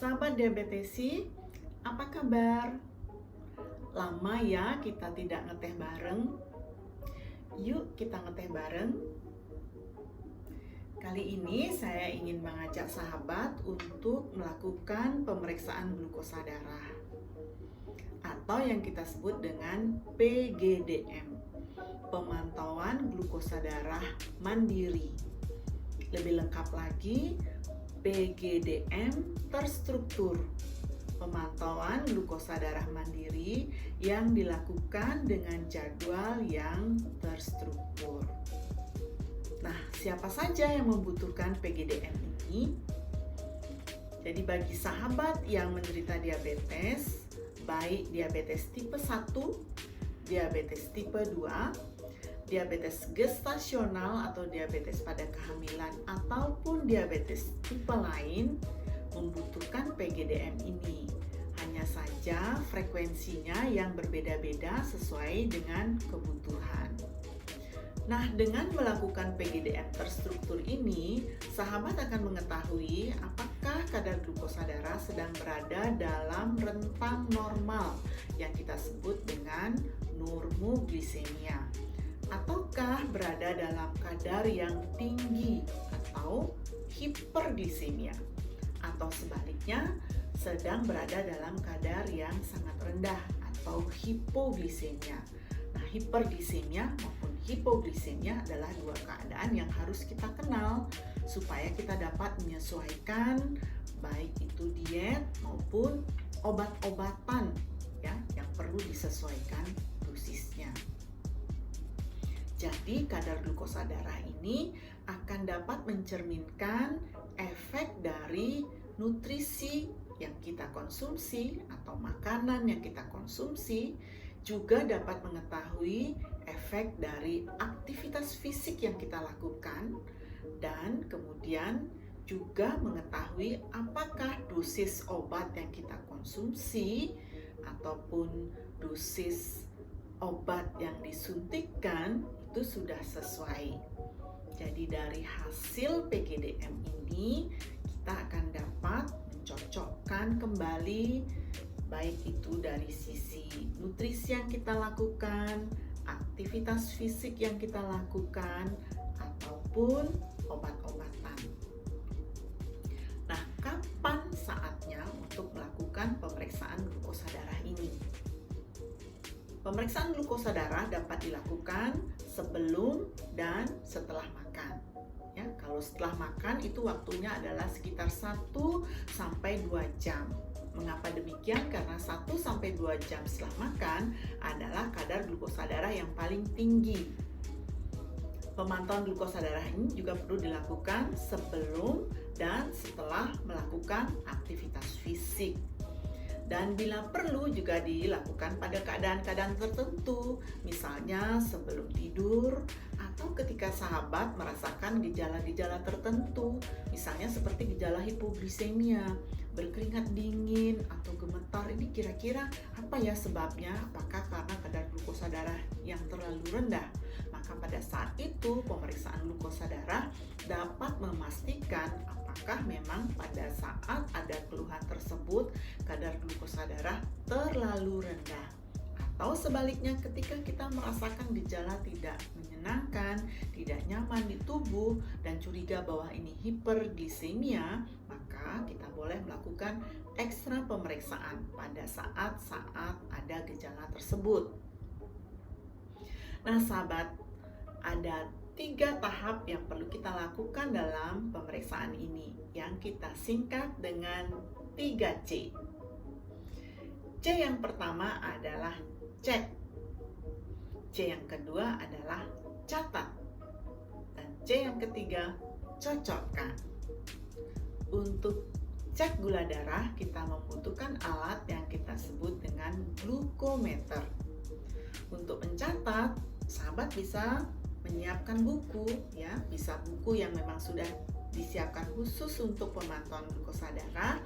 Sahabat diabetesi, apa kabar? Lama ya kita tidak ngeteh bareng. Yuk kita ngeteh bareng. Kali ini saya ingin mengajak sahabat untuk melakukan pemeriksaan glukosa darah atau yang kita sebut dengan PGDM, pemantauan glukosa darah mandiri. Lebih lengkap lagi, PGDM terstruktur, pemantauan glukosa darah mandiri yang dilakukan dengan jadwal yang terstruktur. Nah, siapa saja yang membutuhkan PGDM ini? Jadi bagi sahabat yang menderita diabetes, baik diabetes tipe 1, diabetes tipe 2, diabetes gestasional atau diabetes pada kehamilan ataupun diabetes tipe lain membutuhkan PGDM ini. Hanya saja frekuensinya yang berbeda-beda sesuai dengan kebutuhan. Nah, dengan melakukan PGDM terstruktur ini, sahabat akan mengetahui apakah kadar glukosa darah sedang berada dalam rentang normal yang kita sebut dengan normoglisemia, ataukah berada dalam kadar yang tinggi atau hiperglisemia, atau sebaliknya sedang berada dalam kadar yang sangat rendah atau hipoglisemia. Nah, hiperglisemia maupun hipoglikemia adalah dua keadaan yang harus kita kenal supaya kita dapat menyesuaikan baik itu diet maupun obat-obatan ya yang perlu disesuaikan dosisnya. Jadi kadar glukosa darah ini akan dapat mencerminkan efek dari nutrisi yang kita konsumsi atau makanan yang kita konsumsi, juga dapat mengetahui efek dari aktivitas fisik yang kita lakukan, dan kemudian juga mengetahui apakah dosis obat yang kita konsumsi ataupun dosis obat yang disuntikkan itu sudah sesuai. Jadi dari hasil PGDM ini kita akan dapat mencocokkan kembali baik itu dari sisi nutrisi yang kita lakukan, aktivitas fisik yang kita lakukan, ataupun obat-obatan. Nah, kapan saatnya untuk melakukan pemeriksaan glukosa darah ini? Pemeriksaan glukosa darah dapat dilakukan sebelum dan setelah makan. Ya, kalau setelah makan itu waktunya adalah sekitar 1 sampai 2 jam. Mengapa demikian? Karena 1 sampai 2 jam setelah makan adalah kadar glukosa darah yang paling tinggi. Pemantauan glukosa darah ini juga perlu dilakukan sebelum dan setelah melakukan aktivitas fisik. Dan bila perlu juga dilakukan pada keadaan-keadaan tertentu, misalnya sebelum tidur atau ketika sahabat merasakan gejala-gejala tertentu, misalnya seperti gejala hipoglikemia, berkeringat dingin atau gemetar. Ini kira-kira apa ya sebabnya? Apakah karena kadar glukosa darah yang terlalu rendah? Maka pada saat itu pemeriksaan glukosa darah dapat memastikan apakah memang pada saat ada keluhan tersebut kadar glukosa darah terlalu rendah, atau sebaliknya ketika kita merasakan gejala tidak menyenangkan, tidak nyaman di tubuh dan curiga bahwa ini hiperglikemia, maka kita boleh melakukan ekstra pemeriksaan pada saat-saat ada gejala tersebut. Nah, sahabat, ada 3 tahap yang perlu kita lakukan dalam pemeriksaan ini yang kita singkat dengan 3C. C yang pertama adalah cek. C yang kedua adalah catat. Dan C yang ketiga cocokkan. Untuk cek gula darah kita membutuhkan alat yang kita sebut dengan glukometer. Untuk mencatat, sahabat bisa menyiapkan buku ya, bisa buku yang memang sudah disiapkan khusus untuk pemantauan glukosa darah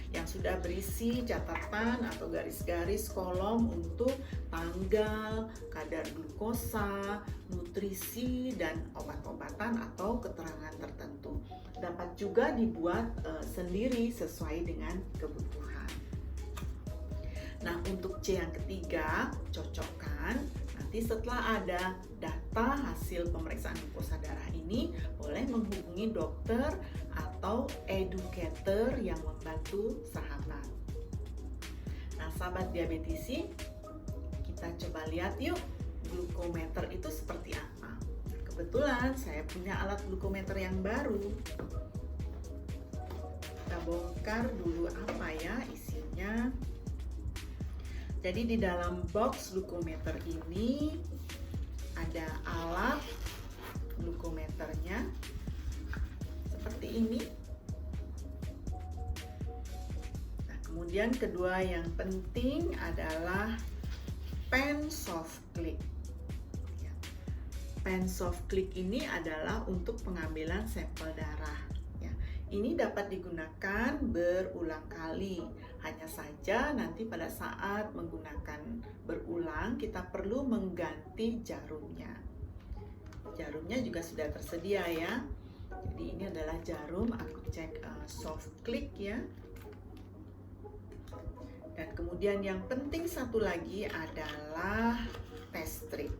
yang sudah berisi catatan atau garis-garis kolom untuk tanggal, kadar glukosa, nutrisi, dan obat-obatan atau keterangan tertentu. Dapat juga dibuat sendiri sesuai dengan kebutuhan. Nah, untuk C yang ketiga, cocokkan. Nanti setelah ada data hasil pemeriksaan glukosa darah ini, boleh menghubungi dokter atau educator yang membantu sahabat. Nah, sahabat diabetisi, kita coba lihat yuk glukometer itu seperti apa. Kebetulan saya punya alat glukometer yang baru. Kita bongkar dulu apa ya isinya. Jadi di dalam box glukometer ini ada alat glukometernya seperti ini. Nah, kemudian kedua yang penting adalah pen soft click. Pen soft click ini adalah untuk pengambilan sampel darah. Ini dapat digunakan berulang kali. Hanya saja nanti pada saat menggunakan berulang kita perlu mengganti jarumnya. Jarumnya juga sudah tersedia ya. Jadi ini adalah jarum aku cek soft click ya. Dan kemudian yang penting satu lagi adalah test strip.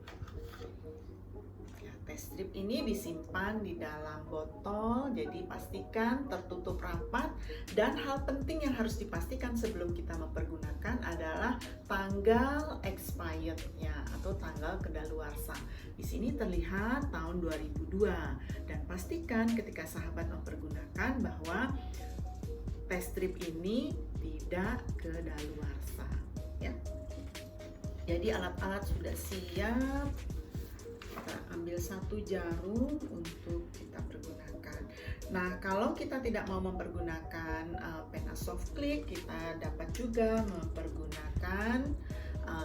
Test strip ini disimpan di dalam botol, jadi pastikan tertutup rapat. Dan hal penting yang harus dipastikan sebelum kita mempergunakan adalah tanggal expirednya atau tanggal kedaluarsa. Di sini terlihat tahun 2002 dan pastikan ketika sahabat mempergunakan bahwa test strip ini tidak kedaluarsa. Ya. Jadi alat-alat sudah siap. Kita ambil satu jarum untuk kita pergunakan. Nah, kalau kita tidak mau mempergunakan pena soft click, kita dapat juga mempergunakan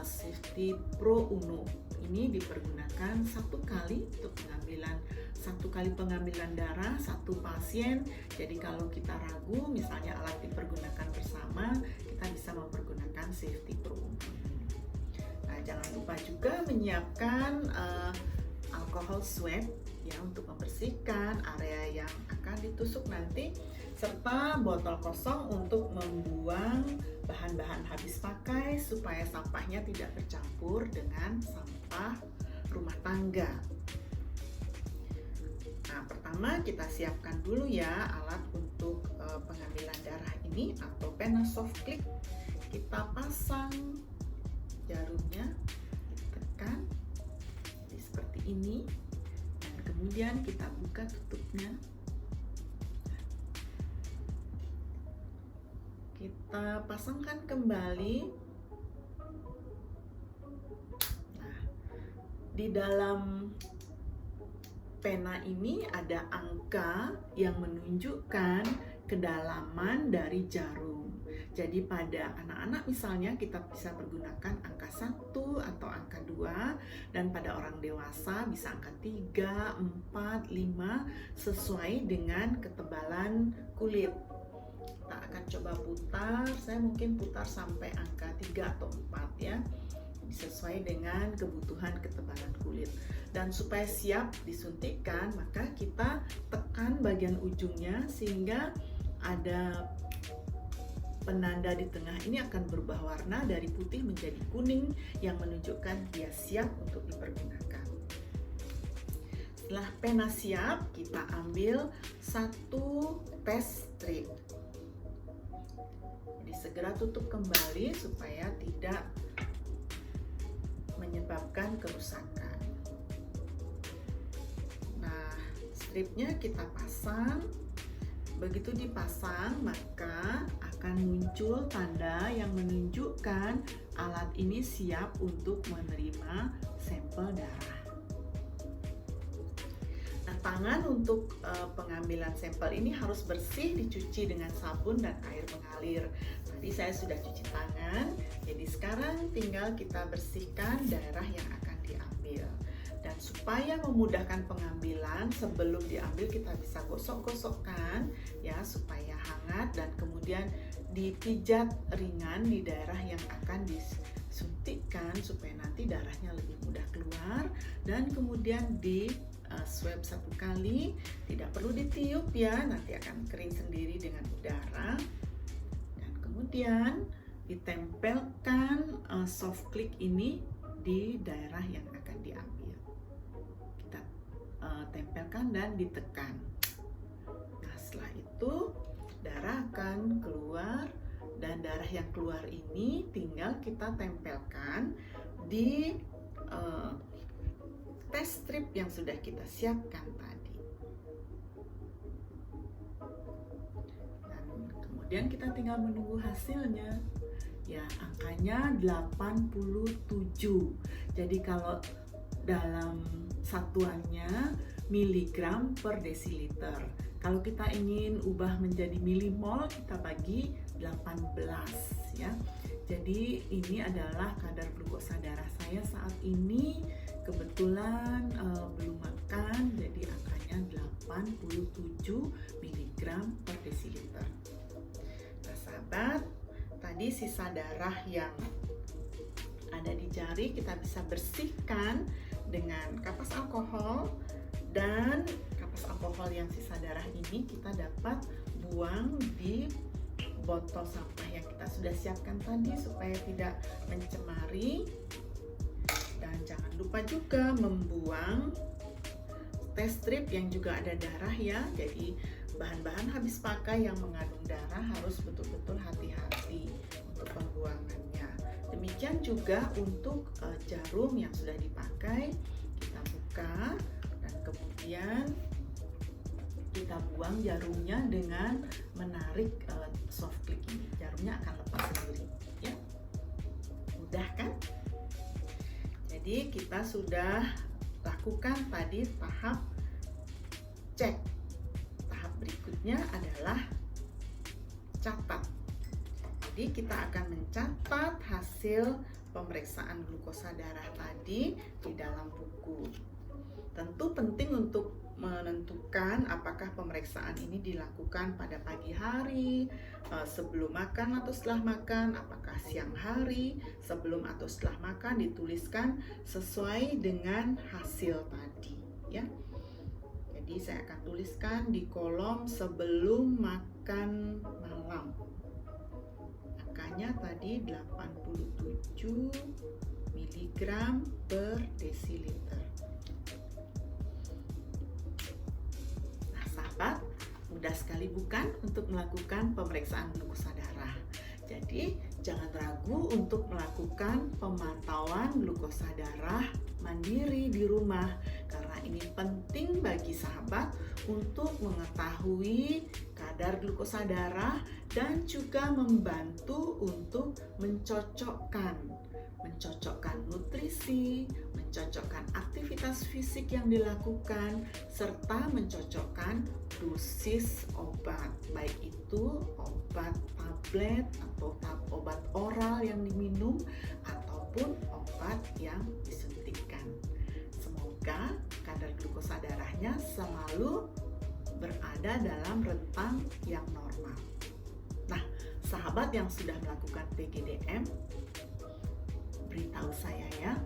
Safety Pro Uno. Ini dipergunakan satu kali pengambilan darah satu pasien. Jadi kalau kita ragu, misalnya alat dipergunakan bersama, kita bisa mempergunakan Safety Pro Uno. Nah, jangan lupa juga menyiapkan alkohol swab ya untuk membersihkan area yang akan ditusuk nanti, serta botol kosong untuk membuang bahan-bahan habis pakai supaya sampahnya tidak bercampur dengan sampah rumah tangga. Nah, pertama kita siapkan dulu ya alat untuk pengambilan darah ini atau pena soft click. Kita pasang jarumnya, ditekan seperti ini, dan kemudian kita buka tutupnya. Kita pasangkan kembali. Nah, di dalam pena ini ada angka yang menunjukkan kedalaman dari jarum. Jadi pada anak-anak misalnya kita bisa menggunakan angka 1 atau angka 2, dan pada orang dewasa bisa angka 3, 4, 5 sesuai dengan ketebalan kulit. Kita akan coba putar, saya mungkin putar sampai angka 3 atau 4 ya. Sesuai dengan kebutuhan ketebalan kulit. Dan supaya siap disuntikkan, maka kita tekan bagian ujungnya sehingga ada penanda di tengah ini akan berubah warna dari putih menjadi kuning yang menunjukkan dia siap untuk dipergunakan. Setelah pena siap, kita ambil satu test strip. Jadi segera tutup kembali supaya tidak menyebabkan kerusakan. Nah, stripnya kita pasang. Begitu dipasang, maka akan muncul tanda yang menunjukkan alat ini siap untuk menerima sampel darah. Nah, tangan untuk pengambilan sampel ini harus bersih, dicuci dengan sabun dan air mengalir. Tadi saya sudah cuci tangan, jadi sekarang tinggal kita bersihkan daerah yang akan diambil. Dan supaya memudahkan pengambilan, sebelum diambil kita bisa gosok-gosokkan ya supaya hangat, dan kemudian dipijat ringan di daerah yang akan disuntikkan supaya nanti darahnya lebih mudah keluar, dan kemudian di swab 1 kali, tidak perlu ditiup ya, nanti akan kering sendiri dengan udara. Dan kemudian ditempelkan soft click ini di daerah yang akan diambil. Kita tempelkan dan ditekan. Nah, setelah itu darah akan keluar, dan darah yang keluar ini tinggal kita tempelkan di test strip yang sudah kita siapkan tadi. Dan kemudian kita tinggal menunggu hasilnya. Ya, angkanya 87. Jadi kalau dalam satuannya miligram per desiliter. Kalau kita ingin ubah menjadi milimol, kita bagi 18 ya. Jadi ini adalah kadar glukosa darah saya saat ini. Kebetulan belum makan, jadi angkanya 87 mg per desiliter. Nah, sahabat, tadi sisa darah yang ada di jari kita bisa bersihkan dengan kapas alkohol, dan kapas alkohol yang sisa darah ini kita dapat buang di botol sampah yang kita sudah siapkan tadi supaya tidak mencemari. Dan jangan lupa juga membuang test strip yang juga ada darah ya. Jadi bahan-bahan habis pakai yang mengandung darah harus betul-betul hati-hati untuk pembuangannya. Demikian juga untuk jarum yang sudah dipakai, kita buka dan kemudian kita buang jarumnya dengan menarik soft click ini. Jarumnya akan lepas sendiri ya. Mudah kan? Jadi kita sudah lakukan tadi tahap cek. Tahap berikutnya adalah catat. Jadi kita akan mencatat hasil pemeriksaan glukosa darah tadi di dalam buku. Tentu penting untuk menentukan apakah pemeriksaan ini dilakukan pada pagi hari, sebelum makan atau setelah makan, apakah siang hari, sebelum atau setelah makan, dituliskan sesuai dengan hasil tadi ya. Jadi saya akan tuliskan di kolom sebelum makan malam. Angkanya tadi 87 mg per desiliter. Nah, sahabat, mudah sekali bukan untuk melakukan pemeriksaan glukosa darah. Jadi jangan ragu untuk melakukan pemantauan glukosa darah mandiri di rumah, karena ini penting bagi sahabat untuk mengetahui kadar glukosa darah dan juga membantu untuk mencocokkan nutrisi, mencocokkan aktivitas fisik yang dilakukan, serta mencocokkan dosis obat, baik itu obat tablet atau obat oral yang diminum ataupun obat yang disuntikkan. Semoga kadar glukosa darahnya selalu berada dalam rentang yang normal. Nah, sahabat yang sudah melakukan PGDM, beritahu saya ya.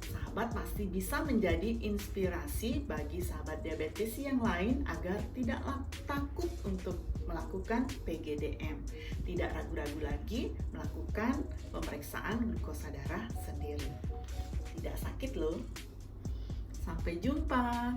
Sahabat pasti bisa menjadi inspirasi bagi sahabat diabetes yang lain agar tidak takut untuk melakukan PGDM. Tidak ragu-ragu lagi melakukan pemeriksaan glukosa darah sendiri. Tidak sakit loh. Sampai jumpa.